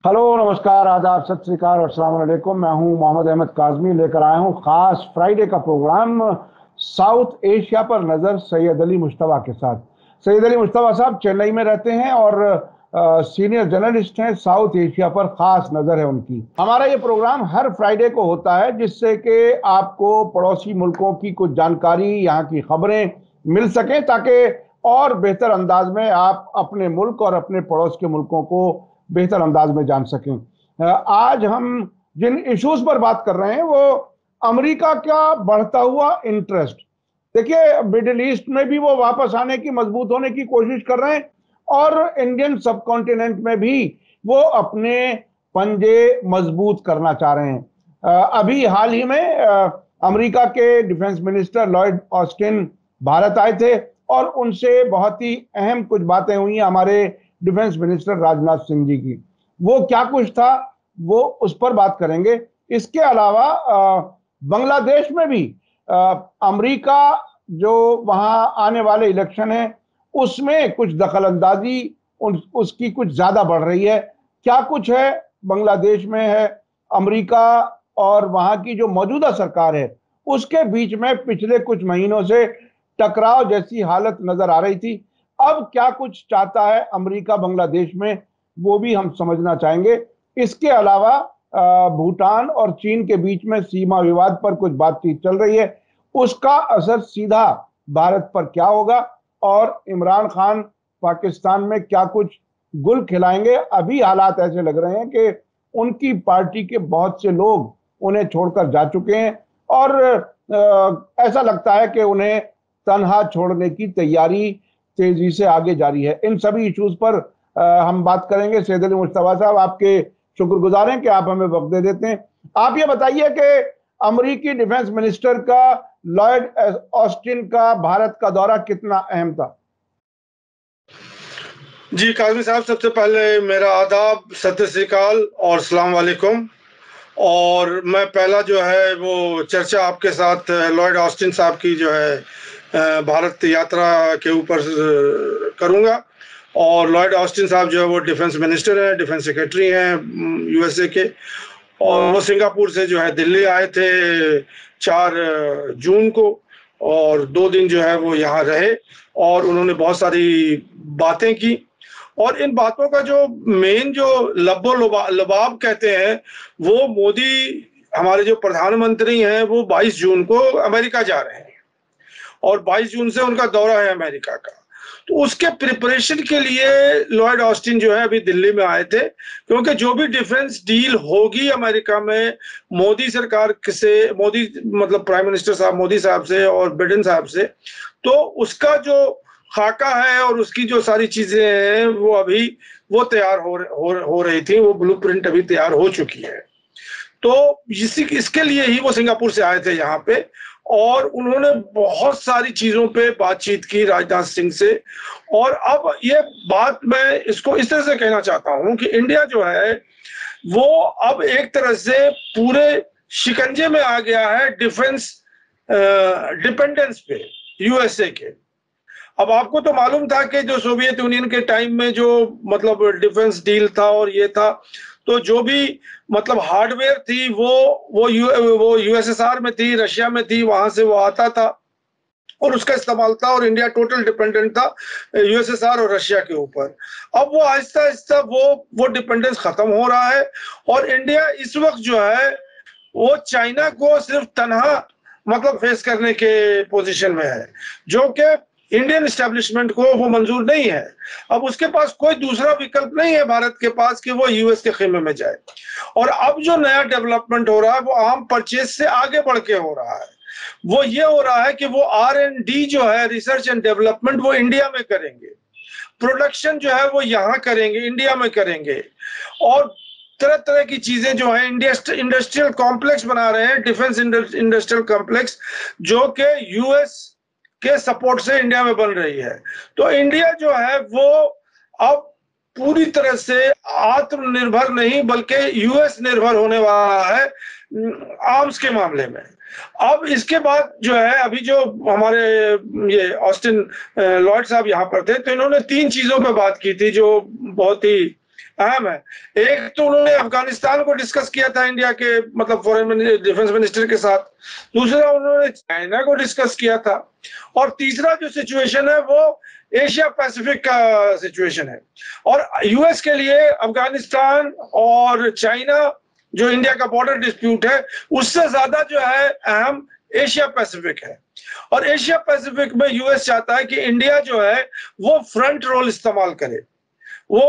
Hello, नमस्कार, आदाब, सत श्री अकाल और अस्सलाम वालेकुम। मैं हूं मोहम्मद अहमद काज़मी, लेकर आया हूं खास फ्राइडे का प्रोग्राम साउथ एशिया पर नजर सैयद अली मुश्तबा के साथ। सैयद अली मुश्तबा साहब चेन्नई में रहते हैं और सीनियर जर्नलिस्ट हैं। साउथ एशिया पर खास नजर है उनकी। हमारा ये प्रोग्राम हर फ्राइडे को होता है, जिससे कि आपको पड़ोसी मुल्कों की कुछ जानकारी, यहाँ की खबरें मिल सकें, ताकि और बेहतर अंदाज में आप अपने मुल्क और अपने पड़ोस के मुल्कों को बेहतर अंदाज में जान सकें। आज हम जिन इश्यूज पर बात कर रहे हैं वो अमेरिका का बढ़ता हुआ इंटरेस्ट। देखिए, मिडिल ईस्ट में भी वो वापस आने की, मजबूत होने की कोशिश कर रहे हैं और इंडियन सब कॉन्टिनेंट में भी वो अपने पंजे मजबूत करना चाह रहे हैं। अभी हाल ही में अमेरिका के defence minister Lloyd Austin Bharat आए थे और उनसे बहुत ही अहम कुछ बातें हुई हमारे डिफेंस मिनिस्टर राजनाथ सिंह जी की। वो क्या कुछ था, वो उस पर बात करेंगे। इसके अलावा बांग्लादेश में भी अमेरिका जो वहां आने वाले इलेक्शन है उसमें कुछ दखल अंदाजी उसकी कुछ ज्यादा बढ़ रही है। क्या कुछ है बांग्लादेश में है, अमेरिका और वहां की जो मौजूदा सरकार है उसके बीच में पिछले कुछ महीनों से टकराव जैसी हालत नजर आ रही थी। अब क्या कुछ चाहता है अमेरिका बांग्लादेश में, वो भी हम समझना चाहेंगे। इसके अलावा भूटान और चीन के बीच में सीमा विवाद पर कुछ बातचीत चल रही है, उसका असर सीधा भारत पर क्या होगा और इमरान खान पाकिस्तान में क्या कुछ गुल खिलाएंगे। अभी हालात ऐसे लग रहे हैं कि उनकी पार्टी के बहुत से लोग उन्हें छोड़कर जा चुके हैं और ऐसा लगता है कि उन्हें तन्हा छोड़ने की तैयारी तेजी से आगे जारी है। इन सभी इश्यूज पर हम बात करेंगे। सैयद अली मुश्तबा साहब, आपके शुक्रगुजार हैं कि आप हमें वक्त दे देते हैं। आप ये बताइए कि अमेरिकी डिफेंस मिनिस्टर का लॉयड ऑस्टिन का भारत का दौरा कितना अहम था? जी काज़मी साहब, सबसे पहले मेरा आदाब, सत श्री अकाल और अस्सलाम वालेकुम। और मैं पहला जो है वो चर्चा आपके साथ लॉयड ऑस्टिन साहब की जो है भारत यात्रा के ऊपर करूंगा। और लॉयड ऑस्टिन साहब जो है वो डिफेंस मिनिस्टर हैं, डिफेंस सेक्रेटरी हैं यूएसए के। और वो सिंगापुर से जो है दिल्ली आए थे 4 जून को और 2 दिन जो है वो यहाँ रहे और उन्होंने बहुत सारी बातें की। और इन बातों का जो मेन जो लब्बो लबाब कहते हैं वो मोदी हमारे जो प्रधानमंत्री हैं वो 22 जून को अमेरिका जा रहे हैं और 22 जून से उनका दौरा है अमेरिका का। तो उसके प्रिपरेशन के लिए लॉयड ऑस्टिन जो है अभी दिल्ली में आए थे, क्योंकि जो भी डिफेंस डील होगी अमेरिका में मोदी सरकार से, मोदी मतलब प्राइम मिनिस्टर साहब मोदी साहब से और बिडेन साहब से, तो उसका जो खाका है और उसकी जो सारी चीजें हैं वो अभी वो तैयार हो रही थी, वो ब्लूप्रिंट अभी तैयार हो चुकी है। तो इसके लिए ही वो सिंगापुर से आए थे यहाँ पे और उन्होंने बहुत सारी चीजों पे बातचीत की राजनाथ सिंह से। और अब ये बात मैं इसको इस तरह से कहना चाहता हूँ कि इंडिया जो है वो अब एक तरह से पूरे शिकंजे में आ गया है डिफेंस डिपेंडेंस पे यूएसए के। अब आपको तो मालूम था कि जो सोवियत यूनियन के टाइम में जो मतलब डिफेंस डील था और ये था, तो जो भी मतलब हार्डवेयर थी वो यूएसएसआर में थी, रशिया में थी, वहां से वो आता था और उसका इस्तेमाल था और इंडिया टोटल डिपेंडेंट था यूएसएसआर और रशिया के ऊपर। अब वो आहिस्ता आहिस्ता वो डिपेंडेंस खत्म हो रहा है और इंडिया इस वक्त जो है वो चाइना को सिर्फ तनहा मतलब फेस करने के पोजीशन में है, जो कि इंडियन एस्टेब्लिशमेंट को वो मंजूर नहीं है। अब उसके पास कोई दूसरा विकल्प नहीं है भारत के पास कि वो यूएस के खेमे में जाए। और अब जो नया डेवलपमेंट हो रहा है वो आर्म परचेज से आगे बढ़ के हो रहा है। वो ये हो रहा है कि वो R&D जो है, रिसर्च एंड डेवलपमेंट, वो इंडिया में करेंगे, प्रोडक्शन जो है वो यहाँ करेंगे, इंडिया में करेंगे। और तरह तरह की चीजें जो है इंडस्ट्रियल कॉम्प्लेक्स बना रहे हैं, डिफेंस इंडस्ट्रियल कॉम्प्लेक्स, जो कि यूएस के सपोर्ट से इंडिया में बन रही है। तो इंडिया जो है वो अब पूरी तरह से आत्मनिर्भर नहीं बल्कि यूएस निर्भर होने वाला है आर्म्स के मामले में। अब इसके बाद जो है अभी जो हमारे ये ऑस्टिन लॉयड साहब यहाँ पर थे, तो इन्होंने 3 चीजों पर बात की थी जो बहुत ही अहम है। एक तो उन्होंने अफगानिस्तान को डिस्कस किया था इंडिया के मतलब फॉरेन डिफेंस मिनिस्टर के साथ, दूसरा उन्होंने चाइना को डिस्कस किया था, और तीसरा जो सिचुएशन है वो एशिया पैसिफिक का सिचुएशन है। और यूएस के लिए अफगानिस्तान और चाइना जो इंडिया का बॉर्डर डिस्प्यूट है उससे ज्यादा जो है अहम एशिया पैसिफिक है। और एशिया पैसिफिक में यूएस चाहता है कि इंडिया जो है वो फ्रंट रोल इस्तेमाल करे। वो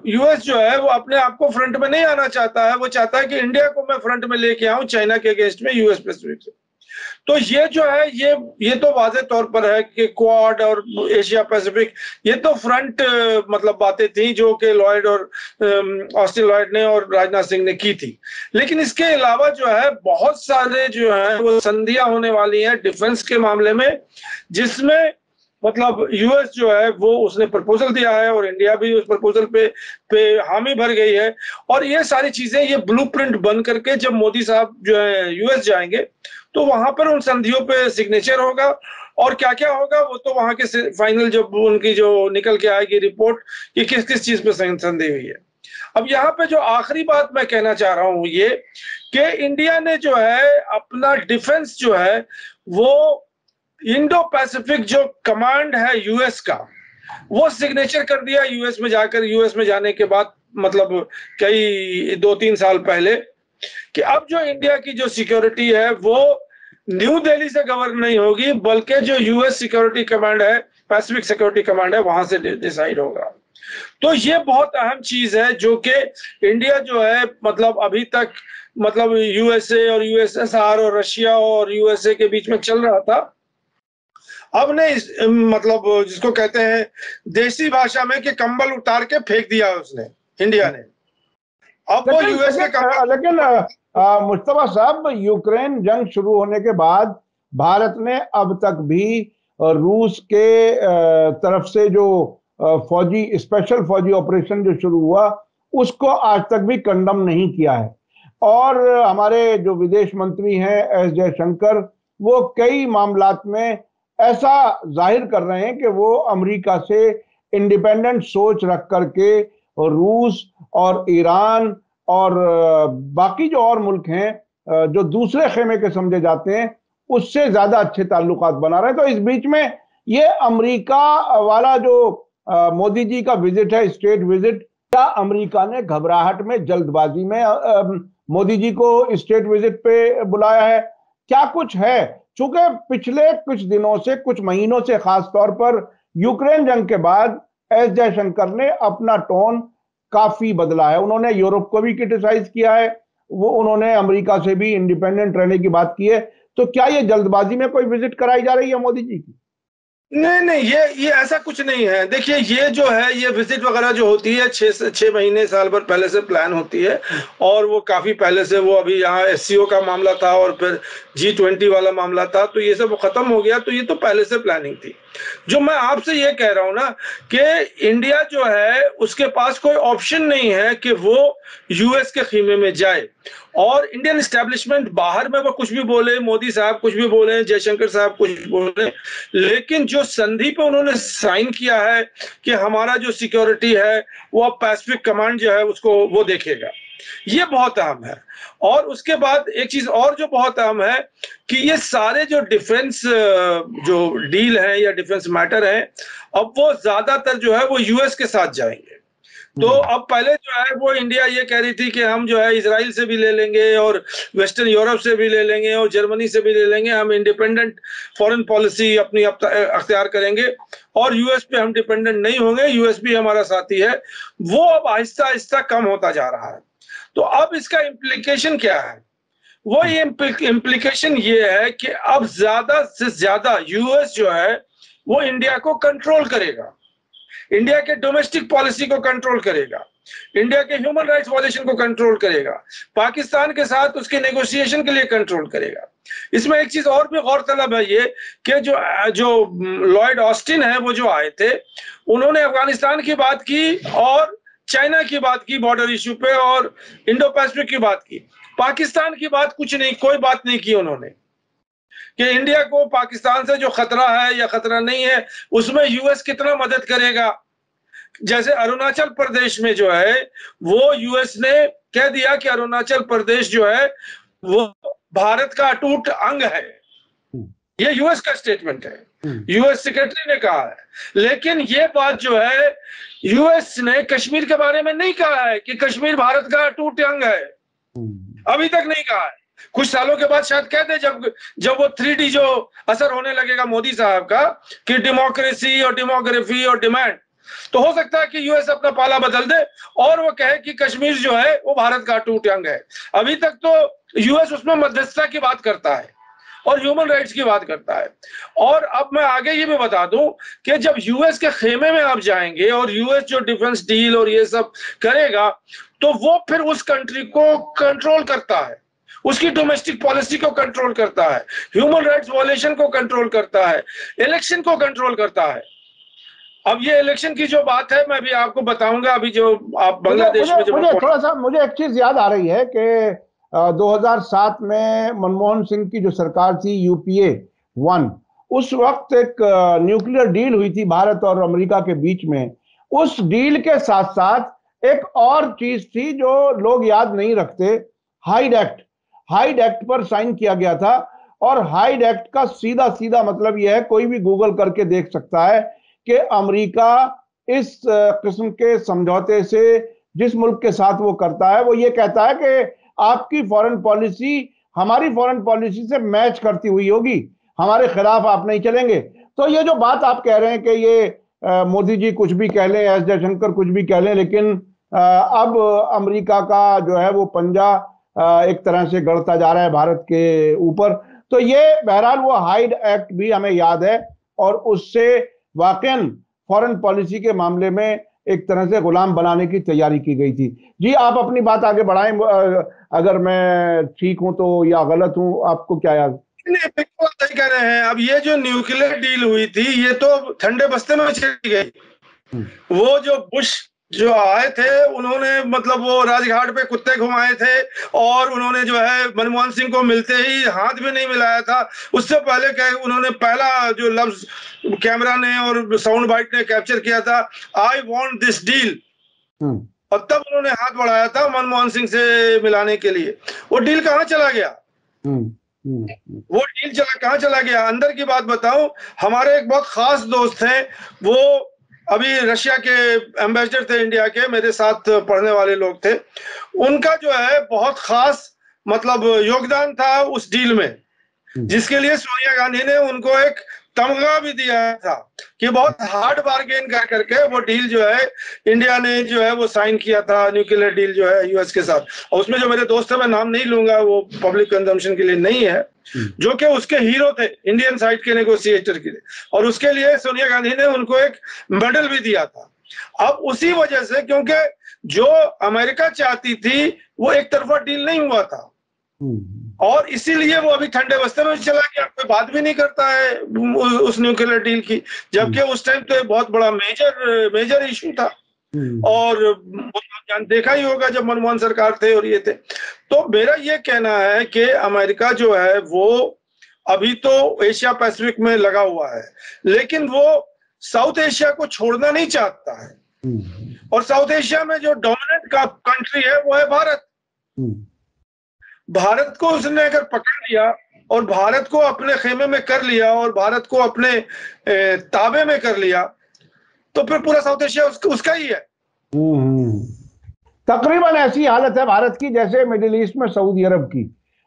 यूएस जो है वो अपने आप को फ्रंट में नहीं आना चाहता है, वो चाहता है कि इंडिया को मैं फ्रंट में लेके आऊं चाइना के अगेंस्ट में यूएस पैसिफिक से। तो ये जो है ये तो वाज़ेह तौर पर है कि क्वाड और एशिया पैसिफिक ये तो फ्रंट मतलब बातें थी जो कि लॉयड और ऑस्टिन लॉयड ने और राजनाथ सिंह ने की थी। लेकिन इसके अलावा जो है बहुत सारे जो है वो संधियां होने वाली हैं डिफेंस के मामले में, जिसमें मतलब यूएस जो है वो उसने प्रपोजल दिया है और इंडिया भी उस प्रपोजल पे हामी भर गई है। और ये सारी चीजें ये ब्लूप्रिंट बन करके जब मोदी साहब जो है यूएस जाएंगे तो वहां पर उन संधियों पे सिग्नेचर होगा, और क्या क्या होगा वो तो वहां के फाइनल जब उनकी जो निकल के आएगी रिपोर्ट कि किस किस चीज पे संधि हुई है। अब यहाँ पे जो आखिरी बात मैं कहना चाह रहा हूं ये कि इंडिया ने जो है अपना डिफेंस जो है वो इंडो पैसिफिक जो कमांड है यूएस का वो सिग्नेचर कर दिया यूएस में जाकर, यूएस में जाने के बाद मतलब कई 2-3 साल पहले, कि अब जो इंडिया की जो सिक्योरिटी है वो न्यू दिल्ली से गवर्न नहीं होगी बल्कि जो यूएस सिक्योरिटी कमांड है, पैसिफिक सिक्योरिटी कमांड है, वहां से डिसाइड होगा। तो ये बहुत अहम चीज है जो कि इंडिया जो है मतलब अभी तक मतलब यूएसए और यूएसएसआर और रशिया और यूएसए के बीच में चल रहा था। अब ने मतलब जिसको कहते हैं देसी भाषा में कि कंबल उतार के फेंक दिया उसने, इंडिया ने। अब वो यूएस के लेकिन मुस्तफा साहब, यूक्रेन जंग शुरू होने के बाद भारत ने अब तक भी रूस के तरफ से जो फौजी स्पेशल फौजी ऑपरेशन जो शुरू हुआ उसको आज तक भी कंडम नहीं किया है। और हमारे जो विदेश मंत्री हैं एस जयशंकर, वो कई मामलात में ऐसा जाहिर कर रहे हैं कि वो अमेरिका से इंडिपेंडेंट सोच रख करके रूस और ईरान और बाकी जो और मुल्क हैं जो दूसरे खेमे के समझे जाते हैं उससे ज्यादा अच्छे ताल्लुकात बना रहे हैं। तो इस बीच में ये अमेरिका वाला जो मोदी जी का विजिट है, स्टेट विजिट, क्या अमेरिका ने घबराहट में जल्दबाजी में मोदी जी को स्टेट विजिट पे बुलाया है? क्या कुछ है? चूंकि पिछले कुछ दिनों से, कुछ महीनों से खास तौर पर यूक्रेन जंग के बाद एस जयशंकर ने अपना टोन काफी बदला है। उन्होंने यूरोप को भी क्रिटिसाइज किया है, वो उन्होंने अमेरिका से भी इंडिपेंडेंट रहने की बात की है। तो क्या ये जल्दबाजी में कोई विजिट कराई जा रही है मोदी जी की? नहीं, ये ऐसा कुछ नहीं है। देखिए ये जो है ये विजिट वगैरह जो होती है 6 महीने साल भर पहले से प्लान होती है, और वो काफी पहले से, वो अभी यहाँ एससीओ का मामला था और फिर G20 वाला मामला था, तो ये सब खत्म हो गया, तो ये तो पहले से प्लानिंग थी। जो मैं आपसे ये कह रहा हूं ना कि इंडिया जो है उसके पास कोई ऑप्शन नहीं है कि वो यूएस के खीमे में जाए। और इंडियन एस्टेब्लिशमेंट बाहर में वो कुछ भी बोले, मोदी साहब कुछ भी बोले, जयशंकर साहब कुछ बोले, लेकिन जो संधि पे उन्होंने साइन किया है कि हमारा जो सिक्योरिटी है वो अब पैसिफिक कमांड जो है उसको वो देखेगा, ये बहुत अहम है। और उसके बाद एक चीज और जो बहुत अहम है कि ये सारे जो डिफेंस जो डील है या डिफेंस मैटर है अब वो ज्यादातर जो है वो यूएस के साथ जाएंगे। तो अब पहले जो है वो इंडिया ये कह रही थी कि हम जो है इजराइल से भी ले लेंगे और वेस्टर्न यूरोप से भी ले लेंगे और जर्मनी से भी ले लेंगे, हम इंडिपेंडेंट फॉरेन पॉलिसी अपनी अख्तियार करेंगे और यूएस पे हम डिपेंडेंट नहीं होंगे, यूएस भी हमारा साथी है। वो अब आहिस्ता आहिस्ता कम होता जा रहा है। तो अब इसका इम्प्लीकेशन क्या है? वो ये इम्प्लीकेशन ये है कि अब ज्यादा से ज्यादा यूएस जो है वो इंडिया को कंट्रोल करेगा, इंडिया के डोमेस्टिक पॉलिसी को कंट्रोल करेगा, इंडिया के ह्यूमन राइट्स वायलेशन को कंट्रोल करेगा, पाकिस्तान के साथ उसके नेगोशिएशन के लिए कंट्रोल करेगा। इसमें एक चीज और भी गौरतलब है ये कि जो लॉयड ऑस्टिन है वो जो आए थे उन्होंने अफगानिस्तान की बात की और चाइना की बात की बॉर्डर इश्यू पे और इंडो पैसिफिक की बात की, पाकिस्तान की बात कुछ नहीं, कोई बात नहीं की उन्होंने कि इंडिया को पाकिस्तान से जो खतरा है या खतरा नहीं है उसमें यूएस कितना मदद करेगा जैसे अरुणाचल प्रदेश में जो है वो यूएस ने कह दिया कि अरुणाचल प्रदेश जो है वो भारत का अटूट अंग है। ये यूएस का स्टेटमेंट है, यूएस सेक्रेटरी ने कहा है। लेकिन ये बात जो है यूएस ने कश्मीर के बारे में नहीं कहा है कि कश्मीर भारत का अटूट अंग है, अभी तक नहीं कहा है। कुछ सालों के बाद शायद कह दे, जब वो 3D जो असर होने लगेगा मोदी साहब का कि डेमोक्रेसी और डेमोग्राफी और डिमांड, तो हो सकता है कि यूएस अपना पाला बदल दे और वो कहे कि कश्मीर जो है वो भारत का अटूट अंग है। अभी तक तो यूएस उसमें मध्यस्थता की बात करता है और ह्यूमन राइट्स की बात करता है। और अब मैं आगे ये भी बता दूं कि जब यूएस के खेमे में आप जाएंगे और यूएस जो डिफेंस डील और ये सब करेगा तो वो फिर उस कंट्री को कंट्रोल करता है, उसकी डोमेस्टिक पॉलिसी को कंट्रोल करता है, ह्यूमन राइट्स वायलेशन को कंट्रोल करता है, इलेक्शन को कंट्रोल करता है। अब ये इलेक्शन की जो बात है मैं भी आपको बताऊंगा। अभी जो आप बांग्लादेश में जो मुझे एक चीज याद आ रही है कि 2007 में मनमोहन सिंह की जो सरकार थी यूपीए 1, उस वक्त एक न्यूक्लियर डील हुई थी भारत और अमेरिका के बीच में। उस डील के साथ साथ एक और चीज थी जो लोग याद नहीं रखते, हाइड एक्ट पर साइन किया गया था। और हाइड एक्ट का सीधा सीधा मतलब यह है, कोई भी गूगल करके देख सकता है कि अमेरिका इस किस्म के समझौते से जिस मुल्क के साथ वो करता है, वो ये कहता है कि आपकी फॉरेन पॉलिसी हमारी फॉरेन पॉलिसी से मैच करती हुई होगी, हमारे खिलाफ आप नहीं चलेंगे। तो ये जो बात आप कह रहे हैं कि ये मोदी जी कुछ भी कह लें, एस जयशंकर कुछ भी कह लें, लेकिन अब अमेरिका का जो है वो पंजा एक तरह से गड़ता जा रहा है भारत के ऊपर। तो ये बहरहाल वो हाइड एक्ट भी हमें याद है और उससे वाकई फॉरेन पॉलिसी के मामले में एक तरह से गुलाम बनाने की तैयारी की गई थी। जी आप अपनी बात आगे बढ़ाएं, अगर मैं ठीक हूं तो या गलत हूं, आपको क्या याद? नहीं, बिल्कुल सही कह रहे हैं। अब ये जो न्यूक्लियर डील हुई थी ये तो ठंडे बस्ते में चली गई। वो जो बुश जो आए थे उन्होंने मतलब वो राजघाट पे कुत्ते घुमाए थे और उन्होंने जो है मनमोहन सिंह को मिलते ही हाथ भी नहीं मिलाया था। उससे पहले क्या उन्होंने पहला जो लफ्ज कैमरा ने और साउंड बाइट ने कैप्चर किया था, आई वांट दिस डील, और तब उन्होंने हाथ बढ़ाया था मनमोहन सिंह से मिलाने के लिए। वो डील कहाँ चला गया? वो डील कहाँ चला गया? अंदर की बात बताऊं, हमारे एक बहुत खास दोस्त हैं, वो अभी रशिया के एम्बेसडर थे इंडिया के, मेरे साथ पढ़ने वाले लोग थे। उनका जो है बहुत खास मतलब योगदान था उस डील में, जिसके लिए सोनिया गांधी ने उनको एक तमगा भी दिया था कि बहुत हार्ड बार्गेन कर करके वो डील जो है इंडिया ने जो है वो साइन किया था, न्यूक्लियर डील जो है यूएस के साथ। और उसमें जो मेरे दोस्त है, मैं नाम नहीं लूंगा, वो पब्लिक कंजम्पशन के लिए नहीं है, जो कि उसके हीरो थे इंडियन साइड के नेगोशिएटर के लिए, और उसके लिए सोनिया गांधी ने उनको एक मेडल भी दिया था। अब उसी वजह से, क्योंकि जो अमेरिका चाहती थी वो एक तरफा डील नहीं हुआ था और इसीलिए वो अभी ठंडे बस्ते में चला गया, कोई बात भी नहीं करता है उस न्यूक्लियर डील की, जबकि उस टाइम तो बहुत बड़ा मेजर इशू था। और देखा ही होगा जब मनमोहन सरकार थे और ये थे। तो मेरा ये कहना है कि अमेरिका जो है वो अभी तो एशिया पैसिफिक में लगा हुआ है, लेकिन वो साउथ एशिया को छोड़ना नहीं चाहता है। और साउथ एशिया में जो डोमिनेंट कंट्री है वो है भारत। भारत को उसने अगर पकड़ लिया और भारत को अपने खेमे में कर लिया और भारत को अपने ताबे में कर लिया, तो फिर पूरा साउथ एशिया उसका ही है। तकरीबन ऐसी हालत है भारत की जैसे मिडिल ईस्ट में सऊदी अरब की।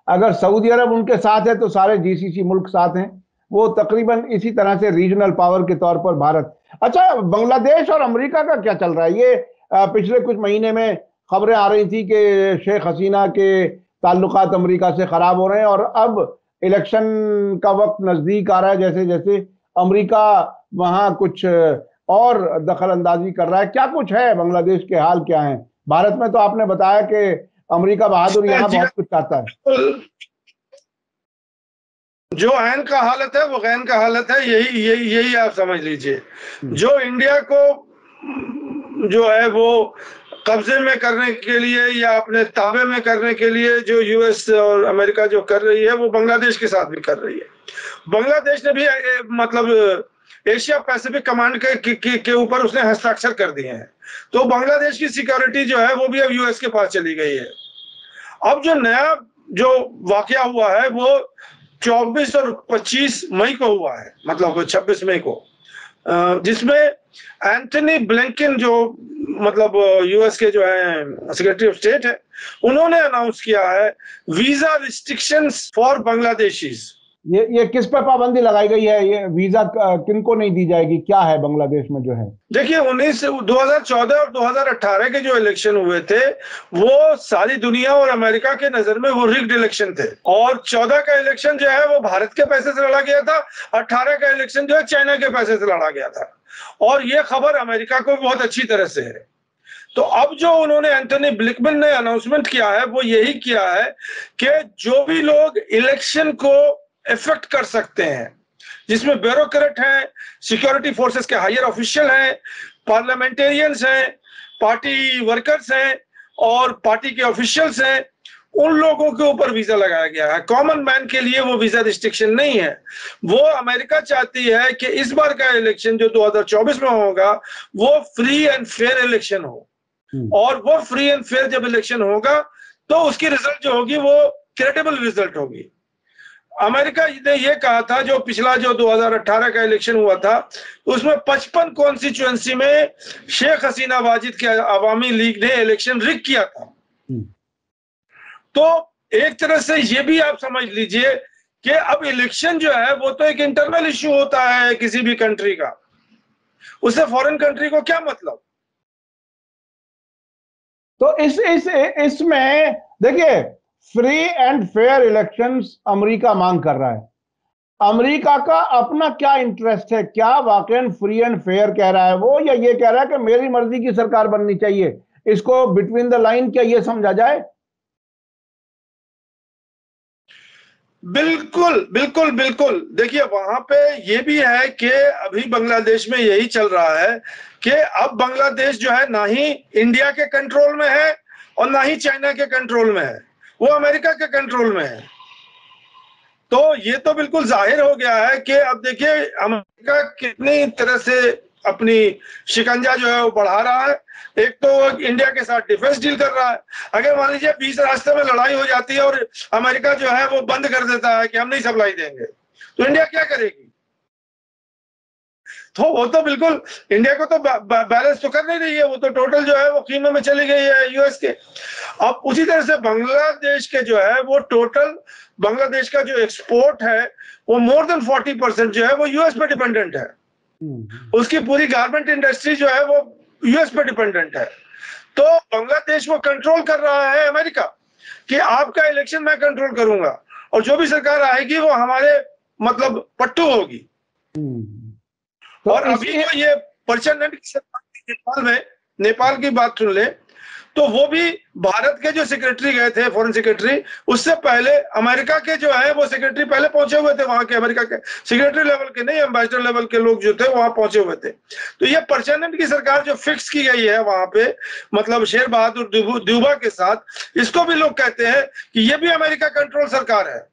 अगर सऊदी अरब उनके साथ है तो सारे जीसीसी मुल्क साथ हैं। वो तकरीबन इसी तरह से रीजनल पावर के तौर पर भारत। अच्छा, बांग्लादेश और अमेरिका का क्या चल रहा है? ये पिछले कुछ महीने में खबरें आ रही थी कि शेख हसीना के ताल्लुकात अमेरिका से खराब हो रहे हैं और अब इलेक्शन का वक्त नजदीक आ रहा है, जैसे जैसे अमेरिका वहां कुछ और दखल अंदाजी कर रहा है। क्या कुछ है? बांग्लादेश के हाल क्या है? भारत में तो आपने बताया कि अमेरिका बहादुर यहाँ बहुत कुछ चाहता है। जो ऐन का हालत है वो गैन का हालत है, यही आप समझ लीजिए। जो इंडिया को जो है वो कब्जे में करने के लिए या अपने ताबे में करने के लिए जो यूएस और अमेरिका जो कर रही है वो बांग्लादेश के साथ भी कर रही है। बांग्लादेश ने भी मतलब एशिया पैसिफिक कमांड के ऊपर उसने हस्ताक्षर कर दिए हैं। तो बांग्लादेश की सिक्योरिटी जो है वो भी अब यूएस के पास चली गई है। अब जो नया जो वाकया हुआ है वो 24 और 25 मई को हुआ है, मतलब 26 मई को, जिसमें एंथनी ब्लिंकन जो मतलब यूएस के जो है सेक्रेटरी ऑफ स्टेट है, उन्होंने अनाउंस किया है वीजा रिस्ट्रिक्शंस फॉर बांग्लादेशीज। ये किस पर पाबंदी लगाई गई है? ये वीजा किनको नहीं दी जाएगी, क्या है बांग्लादेश में जो है? देखिए 2014 और 2018 के जो इलेक्शन हुए थे वो सारी दुनिया और अमेरिका के नजर में वो रिग्ड इलेक्शन थे। और 14 का इलेक्शन जो है वो भारत के पैसे से लड़ा गया था, 18 का इलेक्शन जो है चाइना के पैसे से लड़ा गया था। और ये खबर अमेरिका को बहुत अच्छी तरह से है। तो अब जो उन्होंने एंथनी ब्लिंकन ने अनाउंसमेंट किया है वो यही किया है कि जो भी लोग इलेक्शन को इफेक्ट कर सकते हैं, जिसमें ब्यूरोक्रेट हैं, सिक्योरिटी फोर्सेस के हायर ऑफिशियल हैं, पार्लियामेंटेरियंस हैं, पार्टी वर्कर्स हैं और पार्टी के ऑफिशियल्स हैं, उन लोगों के ऊपर वीजा लगाया गया है। कॉमन मैन के लिए वो वीजा रिस्ट्रिक्शन नहीं है। वो अमेरिका चाहती है कि इस बार का इलेक्शन जो 2024 में होगा वो फ्री एंड फेयर इलेक्शन हो, और वो फ्री एंड फेयर जब इलेक्शन होगा तो उसकी रिजल्ट जो होगी वो क्रेडिबल रिजल्ट होगी। अमेरिका ने यह कहा था, जो पिछला जो 2018 का इलेक्शन हुआ था उसमें 55 कॉन्स्टिट्यूएंसी में शेख हसीना वाजिद के अवामी लीग ने इलेक्शन रिग किया था। तो एक तरह से ये भी आप समझ लीजिए कि अब इलेक्शन जो है वो तो एक इंटरनल इश्यू होता है किसी भी कंट्री का, उससे फॉरेन कंट्री को क्या मतलब। तो इसमें देखिए, free and fair elections America मांग कर रहा है। अमेरिका का अपना क्या इंटरेस्ट है? क्या वाकई फ्री एंड फेयर कह रहा है वो, या ये कह रहा है कि मेरी मर्जी की सरकार बननी चाहिए? इसको बिटवीन द लाइन क्या ये समझा जाए? बिल्कुल बिल्कुल बिल्कुल। देखिए वहां पे ये भी है कि अभी बांग्लादेश में यही चल रहा है कि अब बांग्लादेश जो है ना ही इंडिया के कंट्रोल में है और ना ही चाइना के कंट्रोल में है, वो अमेरिका के कंट्रोल में है। तो ये तो बिल्कुल जाहिर हो गया है कि अब देखिए अमेरिका कितनी तरह से अपनी शिकंजा जो है वो बढ़ा रहा है। एक तो इंडिया के साथ डिफेंस डील कर रहा है। अगर मान लीजिए बीच रास्ते में लड़ाई हो जाती है और अमेरिका जो है वो बंद कर देता है कि हम नहीं सप्लाई देंगे, तो इंडिया क्या करेगी? तो वो तो बिल्कुल इंडिया को तो बैलेंस तो कर नहीं रही है, वो तो टोटल जो है वो कीमे में चली गई है यूएस के। अब उसी तरह से बांग्लादेश के जो है वो टोटल बांग्लादेश का जो एक्सपोर्ट है वो मोर देन 40% जो है वो यूएस पे डिपेंडेंट है। उसकी पूरी गारमेंट इंडस्ट्री जो है वो यूएस पे डिपेंडेंट है। तो बांग्लादेश वो कंट्रोल कर रहा है अमेरिका कि आपका इलेक्शन मैं कंट्रोल करूंगा और जो भी सरकार आएगी वो हमारे मतलब पट्टू होगी। तो और अभी जो ये प्रचंड की सरकार नेपाल की बात सुन ले, तो वो भी भारत के जो सेक्रेटरी गए थे, फॉरेन सेक्रेटरी, उससे पहले अमेरिका के जो है वो सेक्रेटरी पहले पहुंचे हुए थे वहां के। अमेरिका के सेक्रेटरी लेवल के नहीं, एम्बेसडर लेवल के लोग जो थे वहां पहुंचे हुए थे। तो ये प्रचंड की सरकार जो फिक्स की गई है वहां पे, मतलब शेर बहादुर द्यूबा के साथ, इसको भी लोग कहते हैं कि ये भी अमेरिका कंट्रोल सरकार है,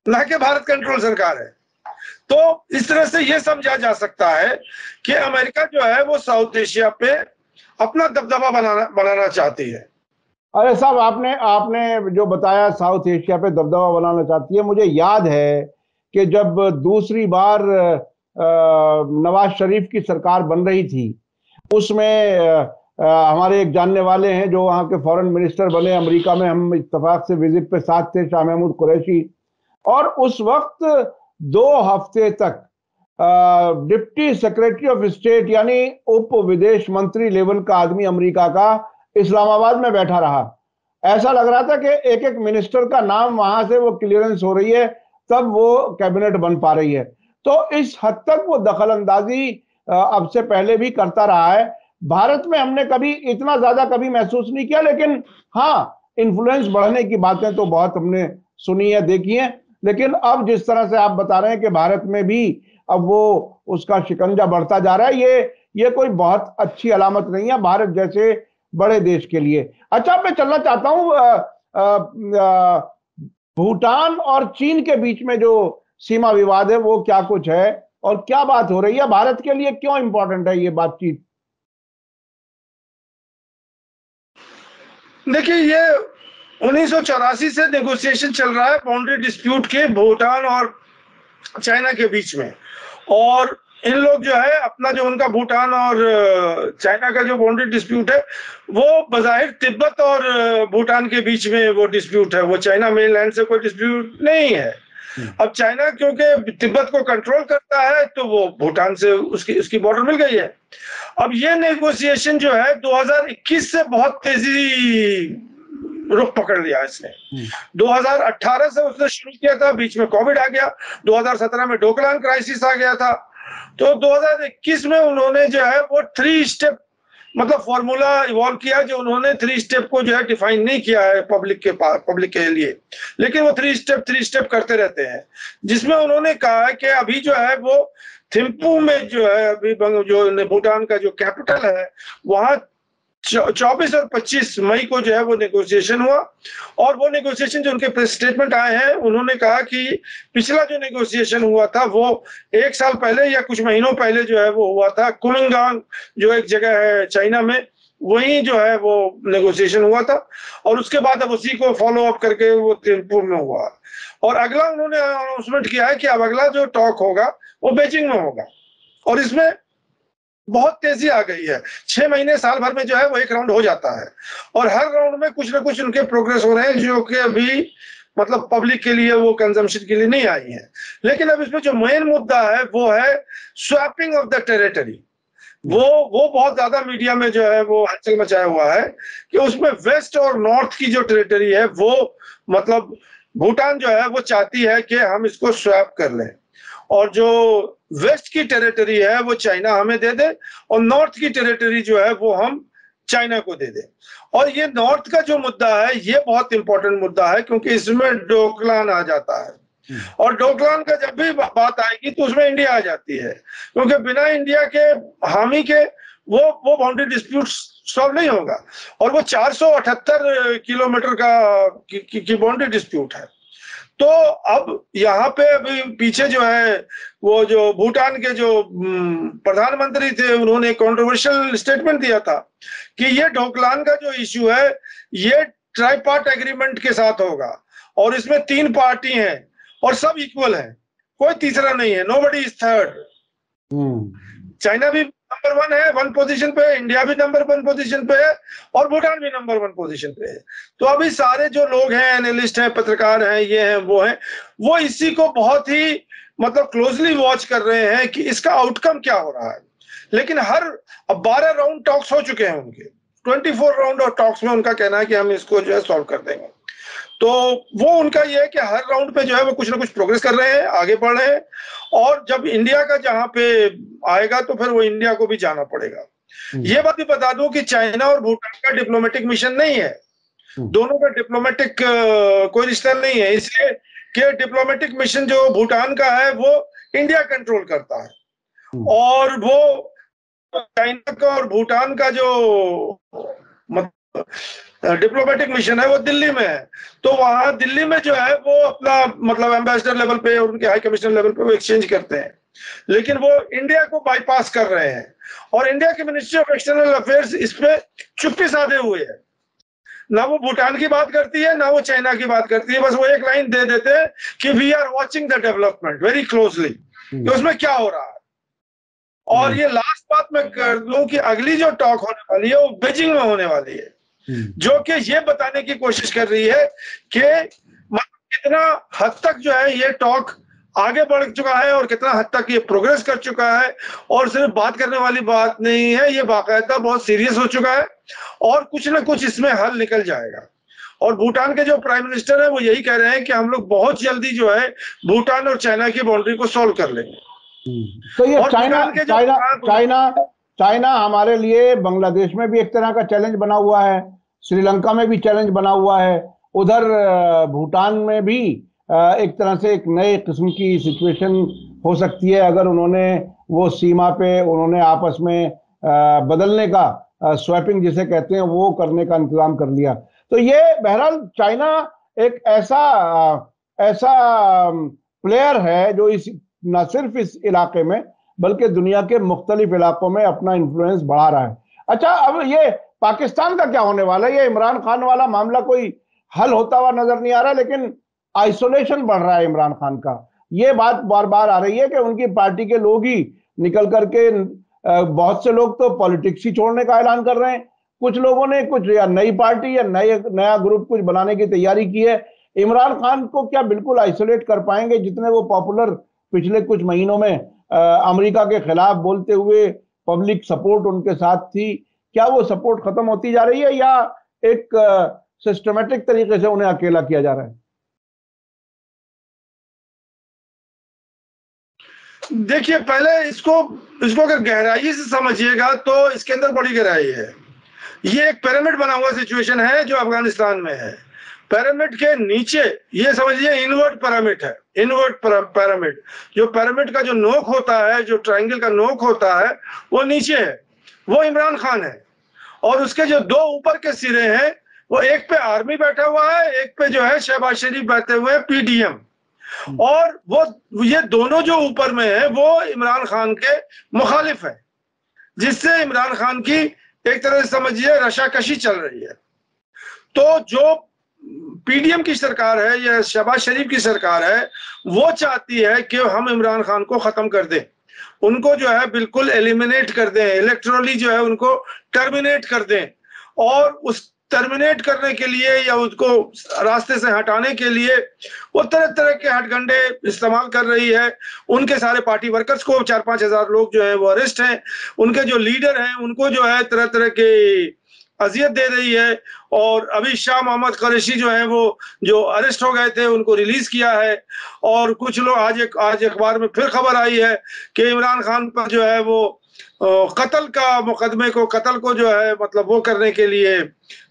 ना कि भारत कंट्रोल सरकार है। तो इस तरह से यह समझा जा सकता है कि अमेरिका जो है वो साउथ एशिया पे अपना दबदबा बनाना चाहती है। अरे साहब, आपने जो बताया साउथ एशिया पे दबदबा बनाना चाहती है, मुझे याद है कि जब दूसरी बार नवाज शरीफ की सरकार बन रही थी, उसमें हमारे एक जानने वाले हैं जो वहाँ के फॉरेन मिनिस्टर बने अमेरिका में, हम इत्तेफाक से विजिट पे साथ थे, शाह महमूद कुरैशी। और उस वक्त 2 हफ्ते तक डिप्टी सेक्रेटरी ऑफ स्टेट यानी उप विदेश मंत्री लेवल का आदमी अमेरिका का इस्लामाबाद में बैठा रहा। ऐसा लग रहा था कि एक एक मिनिस्टर का नाम वहां से वो क्लियरेंस हो रही है, तब वो कैबिनेट बन पा रही है। तो इस हद तक वो दखल अंदाजी अब से पहले भी करता रहा है। भारत में हमने कभी इतना ज्यादा कभी महसूस नहीं किया, लेकिन हाँ, इन्फ्लुएंस बढ़ने की बातें तो बहुत हमने सुनी है, देखी है। लेकिन अब जिस तरह से आप बता रहे हैं कि भारत में भी अब वो उसका शिकंजा बढ़ता जा रहा है, ये कोई बहुत अच्छी अलामत नहीं है भारत जैसे बड़े देश के लिए। अच्छा, मैं चलना चाहता हूं भूटान और चीन के बीच में जो सीमा विवाद है वो क्या कुछ है और क्या बात हो रही है? भारत के लिए क्यों इंपॉर्टेंट है ये बातचीत? देखिए, ये 1984 से नेगोशिएशन चल रहा है बाउंड्री डिस्प्यूट के भूटान और चाइना के बीच में। और इन लोग जो है अपना जो उनका भूटान और चाइना का जो बाउंड्री डिस्प्यूट है वो बज़ाहिर तिब्बत और भूटान के बीच में वो डिस्प्यूट है, वो चाइना मेन लैंड से कोई डिस्प्यूट नहीं है। अब चाइना क्योंकि तिब्बत को कंट्रोल करता है तो वो भूटान से उसकी बॉर्डर मिल गई है। अब ये नेगोशिएशन जो है 2021 से बहुत तेजी रुख पकड़ लिया इसने। 2018 से उसने शुरू किया था, बीच में कोविड आ गया, 2017 में डोकलाम क्राइसिस आ गया था, तो 2021 में उन्होंने जो है वो 3 स्टेप मतलब फॉर्मूला इवॉल्व किया, जो उन्होंने 3 स्टेप को जो है डिफाइन नहीं किया है पब्लिक के लिए, लेकिन वो 3 स्टेप करते रहते हैं, जिसमें उन्होंने कहा है कि अभी जो है वो थिम्पू में जो है अभी जो भूटान का जो कैपिटल है वहां 24 और 25 मई को जो है वो नेगोशिएशन हुआ। और वो नेगोशिएशन जो उनके प्रेस स्टेटमेंट आए हैं, उन्होंने कहा कि पिछला जो नेगोशिएशन हुआ था वो 1 साल पहले या कुछ महीनों पहले जो है वो हुआ था, कुमिंगांग जो एक जगह है चाइना में, वहीं जो है वो नेगोशिएशन हुआ था। और उसके बाद अब उसी को फॉलो अप करके वो थिम्पू में हुआ। और अगला उन्होंने अनाउंसमेंट किया है कि अब अगला जो टॉक होगा वो बीजिंग में होगा। और इसमें बहुत तेजी आ गई है, 6 महीने साल भर में जो है वो एक राउंड हो जाता है, और हर राउंड में कुछ ना कुछ उनके प्रोग्रेस हो रहे हैं जो कि अभी मतलब पब्लिक के लिए वो कंजम्पशन के लिए नहीं आई है। लेकिन अब इसमें जो मेन मुद्दा है वो है स्वैपिंग ऑफ द टेरिटरी। वो बहुत ज्यादा मीडिया में जो है वो हलचल मचाया हुआ है कि उसमें वेस्ट और नॉर्थ की जो टेरिटरी है वो मतलब भूटान जो है वो चाहती है कि हम इसको स्वैप कर लें, और जो वेस्ट की टेरिटरी है वो चाइना हमें दे दे, और नॉर्थ की टेरिटरी जो है वो हम चाइना को दे दे। और ये नॉर्थ का जो मुद्दा है ये बहुत इंपॉर्टेंट मुद्दा है, क्योंकि इसमें डोकलाम आ जाता है, और डोकलाम का जब भी बात आएगी तो उसमें इंडिया आ जाती है, क्योंकि बिना इंडिया के हामी के वो बाउंड्री डिस्प्यूट सॉल्व नहीं होगा। और वो 478 किलोमीटर की बाउंड्री डिस्प्यूट है। तो अब यहाँ पे अभी पीछे जो है वो जो भूटान के जो प्रधानमंत्री थे, उन्होंने कंट्रोवर्शियल स्टेटमेंट दिया था कि ये डोकलाम का जो इश्यू है ये ट्राइपार्ट एग्रीमेंट के साथ होगा, और इसमें 3 पार्टी हैं और सब इक्वल है, कोई तीसरा नहीं है, नोबडी इज थर्ड। चाइना भी नंबर 1 है, 1 पोजीशन पे है, इंडिया भी नंबर 1 पोजीशन पे है, और भूटान भी नंबर 1 पोजीशन पे है। तो अभी सारे जो लोग हैं, एनालिस्ट हैं, पत्रकार हैं, ये हैं वो हैं, वो इसी को बहुत ही मतलब क्लोजली वॉच कर रहे हैं कि इसका आउटकम क्या हो रहा है। लेकिन अब 12 राउंड टॉक्स हो चुके हैं उनके, 24 राउंड और टॉक्स में उनका कहना है कि हम इसको जो है सॉल्व कर देंगे। तो वो उनका ये है कि हर राउंड पे जो है वो कुछ ना कुछ प्रोग्रेस कर रहे हैं, आगे बढ़ रहे हैं, और जब इंडिया का जहां पे आएगा तो फिर वो इंडिया को भी जाना पड़ेगा। ये बात भी बता दूं कि चाइना और भूटान का डिप्लोमेटिक मिशन नहीं है, दोनों का डिप्लोमेटिक कोई रिश्ता नहीं है, इसलिए कि डिप्लोमेटिक मिशन जो भूटान का है वो इंडिया कंट्रोल करता है, और वो चाइना का और भूटान का जो डिप्लोमेटिक मिशन है वो दिल्ली में है। तो वहां दिल्ली में जो है वो अपना मतलब एम्बेसडर लेवल पे और उनके हाई कमिश्नर लेवल पे वो एक्सचेंज करते हैं, लेकिन वो इंडिया को बाईपास कर रहे हैं, और इंडिया की मिनिस्ट्री ऑफ एक्सटर्नल अफेयर्स इस पे चुप्पी साधे हुए है। ना वो भूटान की बात करती है ना वो चाइना की बात करती है, बस वो एक लाइन दे देते हैं कि we are watching the development very closely, कि उसमें क्या हो रहा है। और ये लास्ट बात मैं कर दूं कि अगली जो टॉक होने वाली है वो बीजिंग में होने वाली है, जो कि ये बताने की कोशिश कर रही है कि कितना हद तक जो है ये टॉक आगे बढ़ चुका है और कितना हद तक ये प्रोग्रेस कर चुका है, और सिर्फ बात करने वाली बात नहीं है, ये बाकायदा बहुत सीरियस हो चुका है, और कुछ ना कुछ इसमें हल निकल जाएगा। और भूटान के जो प्राइम मिनिस्टर है वो यही कह रहे हैं कि हम लोग बहुत जल्दी जो है भूटान और चाइना की बाउंड्री को सॉल्व कर लेंगे। तो ये चाइना हमारे लिए बांग्लादेश में भी एक तरह का चैलेंज बना हुआ है, श्रीलंका में भी चैलेंज बना हुआ है, उधर भूटान में भी एक तरह से एक नए किस्म की सिचुएशन हो सकती है अगर उन्होंने वो सीमा पे उन्होंने आपस में बदलने का स्वैपिंग जिसे कहते हैं वो करने का इंतजाम कर लिया। तो ये बहरहाल चाइना एक ऐसा प्लेयर है जो इस न सिर्फ इस इलाके में बल्कि दुनिया के मुख्तलिफ इलाकों में अपना इन्फ्लुएंस बढ़ा रहा है। अच्छा, अब ये पाकिस्तान का क्या होने वाला है? ये इमरान खान वाला मामला कोई हल होता हुआ नजर नहीं आ रहा, लेकिन आइसोलेशन बढ़ रहा है इमरान खान का। ये बात बार बार आ रही है कि उनकी पार्टी के लोग ही निकल करके, बहुत से लोग तो पॉलिटिक्स ही छोड़ने का ऐलान कर रहे हैं, कुछ लोगों ने कुछ या नई पार्टी या नया ग्रुप कुछ बनाने की तैयारी की है। इमरान खान को क्या बिल्कुल आइसोलेट कर पाएंगे? जितने वो पॉपुलर पिछले कुछ महीनों में अमेरिका के खिलाफ बोलते हुए पब्लिक सपोर्ट उनके साथ थी, क्या वो सपोर्ट खत्म होती जा रही है या एक सिस्टमेटिक तरीके से उन्हें अकेला किया जा रहा है? देखिए, पहले इसको अगर गहराई से समझिएगा तो इसके अंदर बड़ी गहराई है। ये एक पिरामिड बना हुआ सिचुएशन है जो अफगानिस्तान में है। पिरामिड के नीचे ये समझिए इनवर्ट पिरामिड है। इनवर्ट पिरामिड, जो पिरामिड का जो नोक होता है, जो ट्रायंगल का नोक होता है, वो नीचे है, वो इमरान खान है। और उसके जो दो ऊपर के सिरे हैं, वो एक पे आर्मी बैठा हुआ है, एक पे जो है शहबाज शरीफ बैठे हुए हैं, पीडीएम। और वो ये दोनों जो ऊपर में है वो इमरान खान के मुखालिफ है, जिससे इमरान खान की एक तरह से समझिए रशाकशी चल रही है। तो जो पीडीएम की सरकार है या शहबाज शरीफ की सरकार है, वो चाहती है कि हम इमरान खान को खत्म कर दें, उनको जो है बिल्कुल एलिमिनेट कर दें, इलेक्ट्रली जो है उनको टर्मिनेट कर दें। और उस टर्मिनेट करने के लिए या उसको रास्ते से हटाने के लिए वो तरह तरह के हथकंडे इस्तेमाल कर रही है। उनके सारे पार्टी वर्कर्स को 4-5 हजार लोग जो है वो अरेस्ट हैं, उनके जो लीडर हैं उनको जो है तरह तरह के अजियत दे रही है। और अभी शाह मोहम्मद कुरैशी जो है वो जो अरेस्ट हो गए थे उनको रिलीज किया है। और कुछ लोग आज अखबार में फिर खबर आई है कि इमरान खान पर जो है वो कत्ल का मुकदमे को, कत्ल को जो है मतलब वो करने के लिए,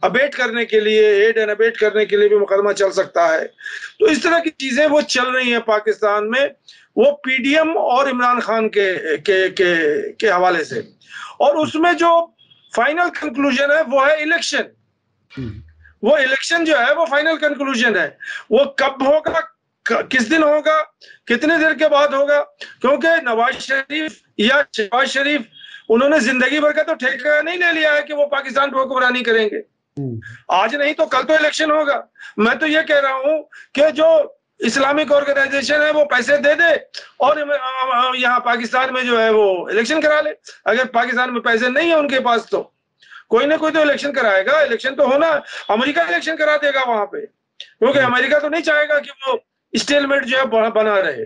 अबेट करने के लिए, एड एंड अबेट करने के लिए भी मुकदमा चल सकता है। तो इस तरह की चीजें वो चल रही हैं पाकिस्तान में, वो पीडीएम और इमरान खान के हवाले से। और उसमें जो फाइनल कंक्लूजन है वो है इलेक्शन। वो इलेक्शन जो है वो फाइनल कंक्लूजन है। वो कब होगा, किस दिन होगा, कितने देर के बाद होगा, क्योंकि नवाज शरीफ या शहबाज शरीफ उन्होंने जिंदगी भर का तो ठेका नहीं ले लिया है कि वो पाकिस्तान पर हुक्मरानी करेंगे। आज नहीं तो कल तो इलेक्शन होगा। मैं तो ये कह रहा हूं कि जो इस्लामिक ऑर्गेनाइजेशन है वो पैसे दे दे और यहाँ पाकिस्तान में जो है वो इलेक्शन करा ले। अगर पाकिस्तान में पैसे नहीं है उनके पास तो कोई ना कोई तो इलेक्शन कराएगा। इलेक्शन तो होना, अमेरिका इलेक्शन करा देगा वहां पे, क्योंकि अमेरिका तो नहीं चाहेगा कि वो स्टेलमेट जो है बना रहे।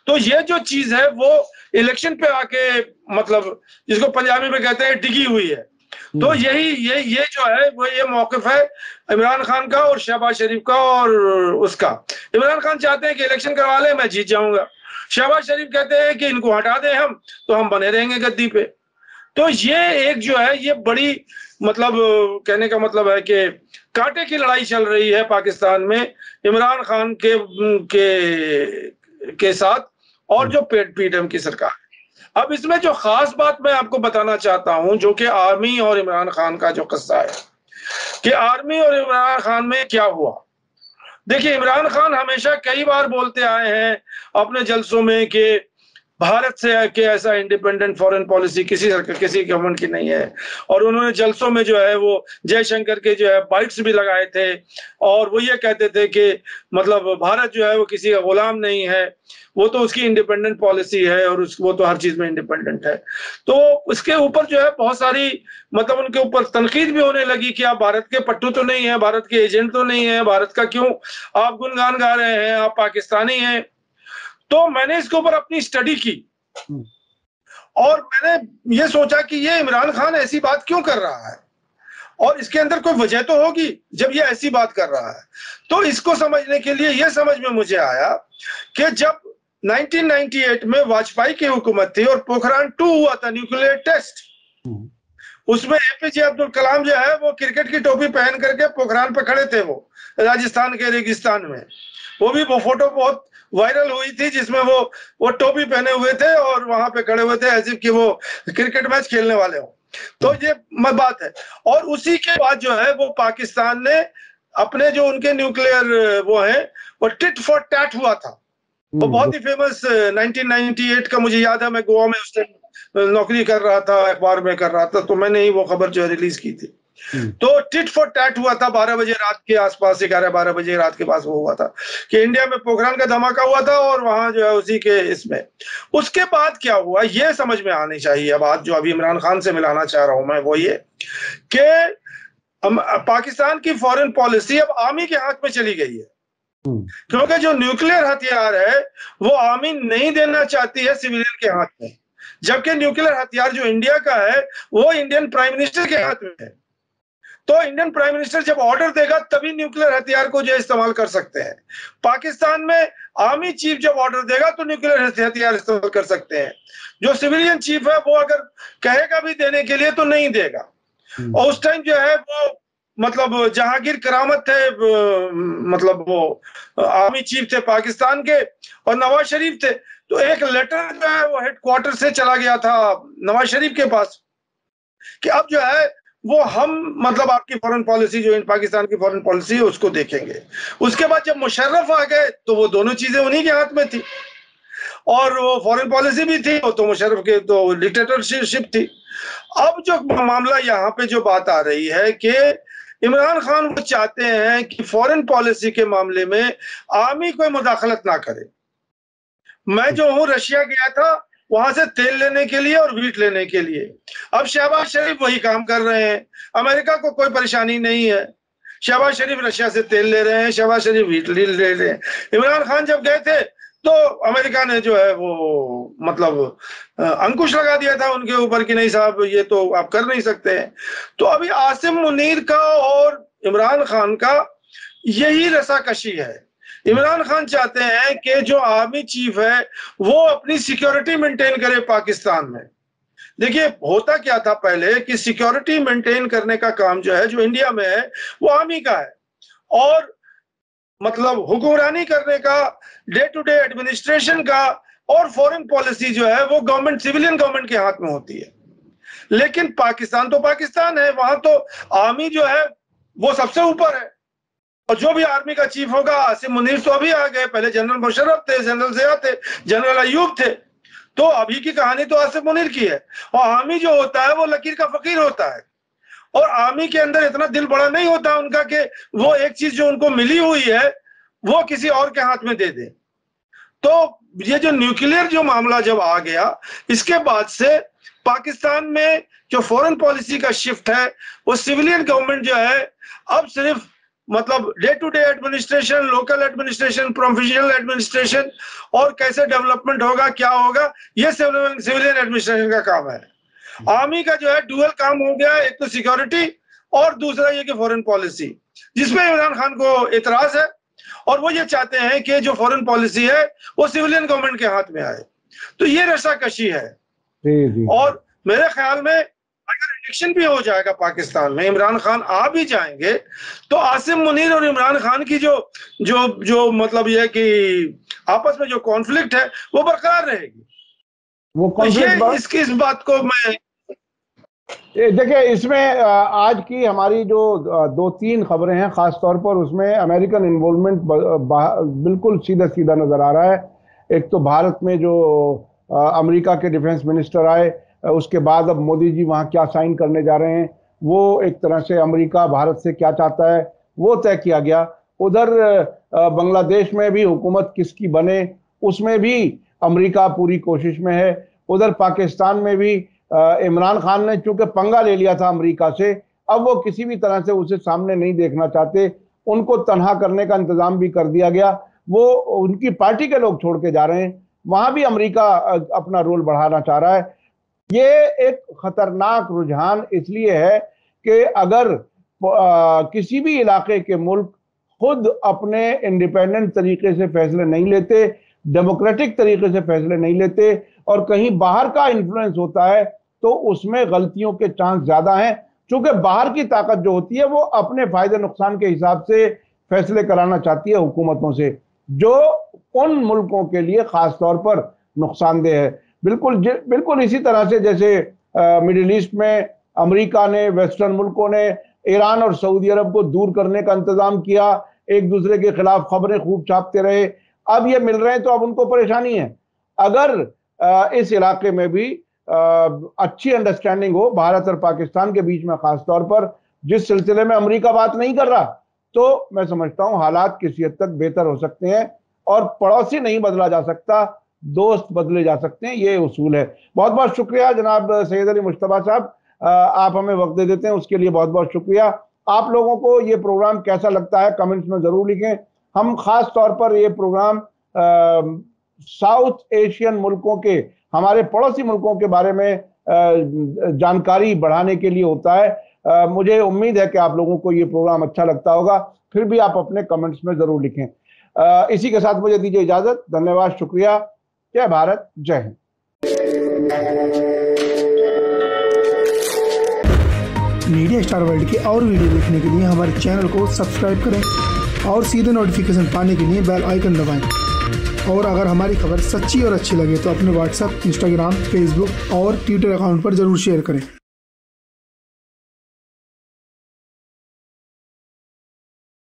तो ये जो चीज है वो इलेक्शन पे आके मतलब जिसको पंजाबी में कहते हैं डिगी हुई है। तो ये जो है वो ये मौकिफ है इमरान खान का और शहबाज शरीफ का और उसका। इमरान खान चाहते हैं कि इलेक्शन करवा ले, मैं जीत जाऊंगा। शहबाज शरीफ कहते हैं कि इनको हटा दें हम तो हम बने रहेंगे गद्दी पे। तो ये एक जो है ये बड़ी मतलब कहने का मतलब है कि कांटे की लड़ाई चल रही है पाकिस्तान में इमरान खान के साथ और जो पीडीएम की सरकार। अब इसमें जो खास बात मैं आपको बताना चाहता हूं, जो कि आर्मी और इमरान खान का जो किस्सा है कि आर्मी और इमरान खान में क्या हुआ। देखिए, इमरान खान हमेशा कई बार बोलते आए हैं अपने जलसों में कि भारत से के ऐसा इंडिपेंडेंट फॉरेन पॉलिसी किसी गवर्नमेंट की नहीं है। और उन्होंने जलसों में जो है वो जयशंकर के जो है बाइट्स भी लगाए थे और वो ये कहते थे कि मतलब भारत जो है वो किसी का गुलाम नहीं है, वो तो उसकी इंडिपेंडेंट पॉलिसी है और वो तो हर चीज में इंडिपेंडेंट है। तो उसके ऊपर जो है बहुत सारी मतलब उनके ऊपर तनकीद भी होने लगी कि आप भारत के पट्टू तो नहीं है, भारत के एजेंट तो नहीं है, भारत का क्यों आप गुणगान गा रहे हैं, आप पाकिस्तानी हैं। तो मैंने इसके ऊपर अपनी स्टडी की और मैंने ये सोचा कि ये इमरान खान ऐसी बात क्यों कर रहा है और इसके अंदर कोई वजह तो होगी जब ये ऐसी बात कर रहा है। तो इसको समझने के लिए ये समझ में मुझे आया कि जब 1998 में वाजपेयी की हुकूमत थी और पोखरान 2 हुआ था न्यूक्लियर टेस्ट, उसमें एपीजे अब्दुल कलाम जो है वो क्रिकेट की टोपी पहन करके पोखरान पे खड़े थे, वो राजस्थान के रेगिस्तान में। वो भी वो फोटो बहुत वायरल हुई थी जिसमें वो टोपी पहने हुए थे और वहां पे खड़े हुए थे ऐसे कि वो क्रिकेट मैच खेलने वाले हो। तो ये बात है। और उसी के बाद जो है वो पाकिस्तान ने अपने जो उनके न्यूक्लियर वो है वो टिट फॉर टैट हुआ था। वो बहुत ही फेमस 1998 का मुझे याद है, मैं गोवा में उस टाइम नौकरी कर रहा था, अखबार में कर रहा था, तो मैंने ही वो खबर जो है रिलीज की थी। तो टिट फॉर टैट हुआ था 12 बजे रात के आसपास, 11-12 बजे रात के पास वो हुआ था कि इंडिया में पोखरान का धमाका हुआ था और वहां जो है उसी के इसमें। उसके बाद क्या हुआ ये समझ में आनी चाहिए। बात जो अभी इमरान खान से मिलाना चाह रहा हूं मैं वो ये कि पाकिस्तान की फॉरेन पॉलिसी अब आर्मी के हाथ में चली गई है, क्योंकि जो न्यूक्लियर हथियार है वो आर्मी नहीं देना चाहती है सिविलियन के हाथ में, जबकि न्यूक्लियर हथियार जो इंडिया का है वो इंडियन प्राइम मिनिस्टर के हाथ में है। तो इंडियन प्राइम मिनिस्टर जब ऑर्डर देगा तभी न्यूक्लियर हथियार को जो इस्तेमाल कर सकते हैं। पाकिस्तान में आर्मी चीफ जब ऑर्डर देगा तो न्यूक्लियर हथियार इस्तेमाल कर सकते हैं। जो सिविलियन चीफ है वो अगर कहेगा भी देने के लिए तो नहीं देगा। और उस टाइम जो है वो मतलब जहांगीर करामत थे, मतलब वो आर्मी चीफ थे पाकिस्तान के, और नवाज शरीफ थे। तो एक लेटर जो है वो हेडक्वार्टर से चला गया था नवाज शरीफ के पास कि अब जो है वो हम मतलब आपकी फॉरेन पॉलिसी जो पाकिस्तान की फॉरेन पॉलिसी है उसको देखेंगे। उसके बाद जब मुशर्रफ आ गए तो वो दोनों चीजें उन्हीं के हाथ में थी, और वो फॉरेन पॉलिसी भी थी तो मुशर्रफ के तो डिक्टेटरशिप थी। अब जो मामला यहाँ पे जो बात आ रही है कि इमरान खान वो चाहते हैं कि फॉरेन पॉलिसी के मामले में आर्मी कोई मुदाखलत ना करे। मैं जो हूँ रशिया गया था वहां से तेल लेने के लिए और वीट लेने के लिए। अब शहबाज शरीफ वही काम कर रहे हैं, अमेरिका को कोई परेशानी नहीं है। शहबाज शरीफ रशिया से तेल ले रहे हैं, शहबाज शरीफ वीट ले रहे हैं। इमरान खान जब गए थे तो अमेरिका ने जो है वो मतलब अंकुश लगा दिया था उनके ऊपर कि नहीं साहब ये तो आप कर नहीं सकते हैं। तो अभी आसिम मुनीर का और इमरान खान का यही रसाकशी है। इमरान खान चाहते हैं कि जो आर्मी चीफ है वो अपनी सिक्योरिटी मेंटेन करे पाकिस्तान में। देखिए होता क्या था पहले कि सिक्योरिटी मेंटेन करने का काम जो है जो इंडिया में है वो आर्मी का है, और मतलब हुक्मरानी करने का, डे टू डे एडमिनिस्ट्रेशन का और फॉरेन पॉलिसी जो है वो गवर्नमेंट, सिविलियन गवर्नमेंट के हाथ में होती है। लेकिन पाकिस्तान तो पाकिस्तान है, वहां तो आर्मी जो है वो सबसे ऊपर है, और जो भी आर्मी का चीफ होगा, आसिम मुनीर तो अभी आ गए, पहले जनरल मुशर्रफ थे, जनरल ज़िया थे, जनरल अयूब थे। तो अभी की कहानी तो आसिम मुनीर की है। और आर्मी जो होता है वो लकीर का फकीर होता है, और आर्मी के अंदर इतना दिल बड़ा नहीं होता उनका कि वो एक चीज जो उनको मिली हुई है वो किसी और के हाथ में दे दे। तो ये जो न्यूक्लियर जो मामला जब आ गया, इसके बाद से पाकिस्तान में जो फॉरेन पॉलिसी का शिफ्ट है वो सिविलियन गवर्नमेंट जो है अब सिर्फ मतलब day to day administration, local administration, professional administration और कैसे डेवलपमेंट होगा, क्या होगा, ये सिविलियन एडमिनिस्ट्रेशन का काम है। आर्मी का जो है डुअल काम हो गया, एक तो सिक्योरिटी और दूसरा ये कि फॉरेन पॉलिसी, जिसमें इमरान खान को एतराज है और वो ये चाहते हैं कि जो फॉरेन पॉलिसी है वो सिविलियन गवर्नमेंट के हाथ में आए। तो ये रसाकशी है। और मेरे ख्याल में अगर इलेक्शन भी हो जाएगा पाकिस्तान में, इमरान खान आ भी जाएंगे, तो आसिम मुनीर और इमरान खान की जो जो जो मतलब ये कि आपस में जो कॉन्फ्लिक्ट है वो बरकरार रहेगी। वो कॉन्फ्लिक्ट इस बात को मैं देखिए, इसमें आज की हमारी जो 2-3 खबरें हैं खास तौर पर, उसमें अमेरिकन इन्वॉल्वमेंट बिल्कुल सीधा सीधा नजर आ रहा है। एक तो भारत में जो अमेरिका के डिफेंस मिनिस्टर आए, उसके बाद अब मोदी जी वहाँ क्या साइन करने जा रहे हैं, वो एक तरह से अमेरिका भारत से क्या चाहता है वो तय किया गया। उधर बांग्लादेश में भी हुकूमत किसकी बने उसमें भी अमेरिका पूरी कोशिश में है। उधर पाकिस्तान में भी इमरान खान ने चूंकि पंगा ले लिया था अमेरिका से, अब वो किसी भी तरह से उसे सामने नहीं देखना चाहते, उनको तनहा करने का इंतजाम भी कर दिया गया। वो उनकी पार्टी के लोग छोड़ के जा रहे हैं, वहां भी अमेरिका अपना रोल बढ़ाना चाह रहा है। ये एक खतरनाक रुझान इसलिए है कि अगर किसी भी इलाके के मुल्क खुद अपने इंडिपेंडेंट तरीके से फैसले नहीं लेते, डेमोक्रेटिक तरीके से फैसले नहीं लेते और कहीं बाहर का इन्फ्लुएंस होता है, तो उसमें गलतियों के चांस ज्यादा हैं। क्योंकि बाहर की ताकत जो होती है वो अपने फायदे नुकसान के हिसाब से फैसले कराना चाहती है हुकूमतों से, जो उन मुल्कों के लिए खास तौर पर नुकसानदेह है। बिल्कुल इसी तरह से जैसे मिडिल ईस्ट में अमेरिका ने, वेस्टर्न मुल्कों ने ईरान और सऊदी अरब को दूर करने का इंतजाम किया, एक दूसरे के खिलाफ खबरें खूब छापते रहे, अब ये मिल रहे हैं तो अब उनको परेशानी है। अगर इस इलाके में भी अच्छी अंडरस्टैंडिंग हो भारत और पाकिस्तान के बीच में, खासतौर पर जिस सिलसिले में अमेरिका बात नहीं कर रहा, तो मैं समझता हूं हालात किसी हद तक बेहतर हो सकते हैं। और पड़ोसी नहीं बदला जा सकता, दोस्त बदले जा सकते हैं, ये उसूल है। बहुत बहुत शुक्रिया जनाब सैयद अली मुश्तबा साहब, आप हमें वक्त दे देते हैं, उसके लिए बहुत बहुत शुक्रिया। आप लोगों को ये प्रोग्राम कैसा लगता है कमेंट्स में ज़रूर लिखें। हम खास तौर पर ये प्रोग्राम साउथ एशियन मुल्कों के, हमारे पड़ोसी मुल्कों के बारे में जानकारी बढ़ाने के लिए होता है। मुझे उम्मीद है कि आप लोगों को ये प्रोग्राम अच्छा लगता होगा, फिर भी आप अपने कमेंट्स में ज़रूर लिखें। इसी के साथ मुझे दीजिए इजाज़त। धन्यवाद, शुक्रिया। जय भारत, जय हिंद। मीडिया स्टार वर्ल्ड के और वीडियो देखने के लिए हमारे चैनल को सब्सक्राइब करें और सीधे नोटिफिकेशन पाने के लिए बेल आइकन दबाएं। और अगर हमारी खबर सच्ची और अच्छी लगे तो अपने व्हाट्सएप, इंस्टाग्राम, फेसबुक और ट्विटर अकाउंट पर जरूर शेयर करें।